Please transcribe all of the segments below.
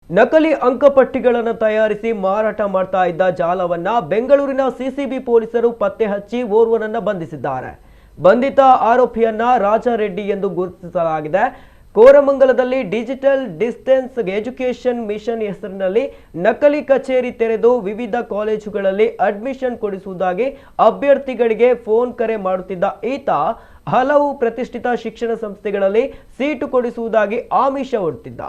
ನಕಲಿ ಅಂಕಪಟ್ಟಿಗಳನ್ನು ತಯಾರಿಸಿ ಮಾರಾಟ ಮಾಡ್ತಾ ಇದ್ದ ಜಾಲವನ್ನ ಬೆಂಗಳೂರಿನ ಸಿಸಿಬಿ ಪೊಲೀಸರು ಪತ್ತೆ ಹಚ್ಚಿ ಓರ್ವನನ್ನ ಬಂಧಿಸಿದ್ದಾರೆ. ಬಂಧಿತ ಆರೋಪಿಯನ್ನ ರಾಜಾರೆಡ್ಡಿ ಎಂದು ಗುರುತಿಸಲಾಗಿದೆ. ಕೋರಮಂಗಲದಲ್ಲಿ ಡಿಜಿಟಲ್ ಡಿಸ್ಟೆನ್ಸ್ ಎಜುಕೇಷನ್ ಮಿಷನ್ ಹೆಸರಿನಲ್ಲಿ ನಕಲಿ ಕಚೇರಿ ತೆರೆದು ವಿವಿಧ ಕಾಲೇಜುಗಳಲ್ಲಿ ಅಡ್ಮಿಷನ್ ಕೊಡಿಸುವುದಾಗಿ ಅಭ್ಯರ್ಥಿಗಳಿಗೆ ಫೋನ್ ಕರೆ ಮಾಡುತ್ತಿದ್ದ ಈತ ಹಲವು ಪ್ರತಿಷ್ಠಿತ ಶಿಕ್ಷಣ ಸಂಸ್ಥೆಗಳಲ್ಲಿ ಸೀಟು ಕೊಡಿಸುವುದಾಗಿ ಆಮಿಷ ಒಡ್ತಿದ್ದ.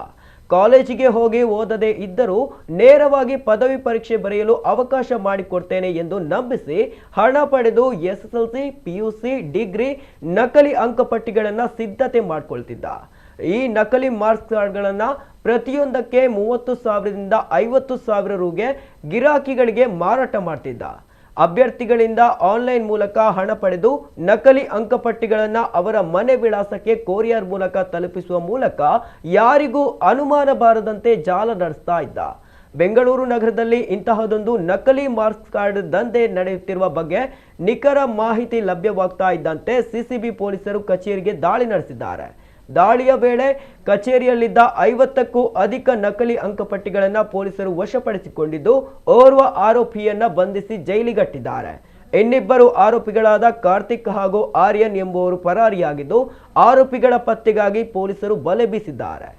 ಕಾಲೇಜಿಗೆ ಹೋಗಿ ಓದದೇ ಇದ್ದರೂ ನೇರವಾಗಿ ಪದವಿ ಪರೀಕ್ಷೆ ಬರೆಯಲು ಅವಕಾಶ ಮಾಡಿಕೊಡ್ತೇನೆ ಎಂದು ನಂಬಿಸಿ ಹಣ ಪಡೆದು ಎಸ್ಎಸ್ಎಲ್ಸಿ, ಪಿಯುಸಿ, ಡಿಗ್ರಿ ನಕಲಿ ಅಂಕಪಟ್ಟಿಗಳನ್ನು ಸಿದ್ಧತೆ ಮಾಡಿಕೊಳ್ತಿದ್ದ. ಈ ನಕಲಿ ಮಾರ್ಕ್ಸ್ ಕಾರ್ಡ್ಗಳನ್ನು ಪ್ರತಿಯೊಂದಕ್ಕೆ 30,000ದಿಂದ 50,000 ರುಗೆ ಗಿರಾಕಿಗಳಿಗೆ ಮಾರಾಟ ಮಾಡ್ತಿದ್ದ. ಅಭ್ಯರ್ಥಿಗಳಿಂದ ಆನ್ಲೈನ್ ಮೂಲಕ ಹಣ ಪಡೆದು ನಕಲಿ ಅಂಕಪಟ್ಟಿಗಳನ್ನು ಅವರ ಮನೆ ವಿಳಾಸಕ್ಕೆ ಕೊರಿಯರ್ ಮೂಲಕ ತಲುಪಿಸುವ ಮೂಲಕ ಯಾರಿಗೂ ಅನುಮಾನ ಬಾರದಂತೆ ಜಾಲ ನಡೆಸ್ತಾ ಇದ್ದ. ಬೆಂಗಳೂರು ನಗರದಲ್ಲಿ ಇಂತಹದೊಂದು ನಕಲಿ ಮಾರ್ಕ್ಸ್ ಕಾರ್ಡ್ ದಂಧೆ ನಡೆಯುತ್ತಿರುವ ಬಗ್ಗೆ ನಿಖರ ಮಾಹಿತಿ ಲಭ್ಯವಾಗ್ತಾ ಇದ್ದಂತೆ ಸಿಸಿಬಿ ಪೊಲೀಸರು ಕಚೇರಿಗೆ ದಾಳಿ ನಡೆಸಿದ್ದಾರೆ. ದಾಳಿಯ ವೇಳೆ ಕಚೇರಿಯಲ್ಲಿದ್ದ 50ಕ್ಕೂ ಅಧಿಕ ನಕಲಿ ಅಂಕಪಟ್ಟಿಗಳನ್ನು ಪೊಲೀಸರು ವಶಪಡಿಸಿಕೊಂಡಿದ್ದು ಓರ್ವ ಆರೋಪಿಯನ್ನ ಬಂಧಿಸಿ ಜೈಲಿಗಟ್ಟಿದ್ದಾರೆ. ಇನ್ನಿಬ್ಬರು ಆರೋಪಿಗಳಾದ ಕಾರ್ತಿಕ್ ಹಾಗೂ ಆರ್ಯನ್ ಎಂಬುವರು ಪರಾರಿಯಾಗಿದ್ದು ಆರೋಪಿಗಳ ಪತ್ತೆಗಾಗಿ ಪೊಲೀಸರು ಬಲೆ ಬೀಸಿದ್ದಾರೆ.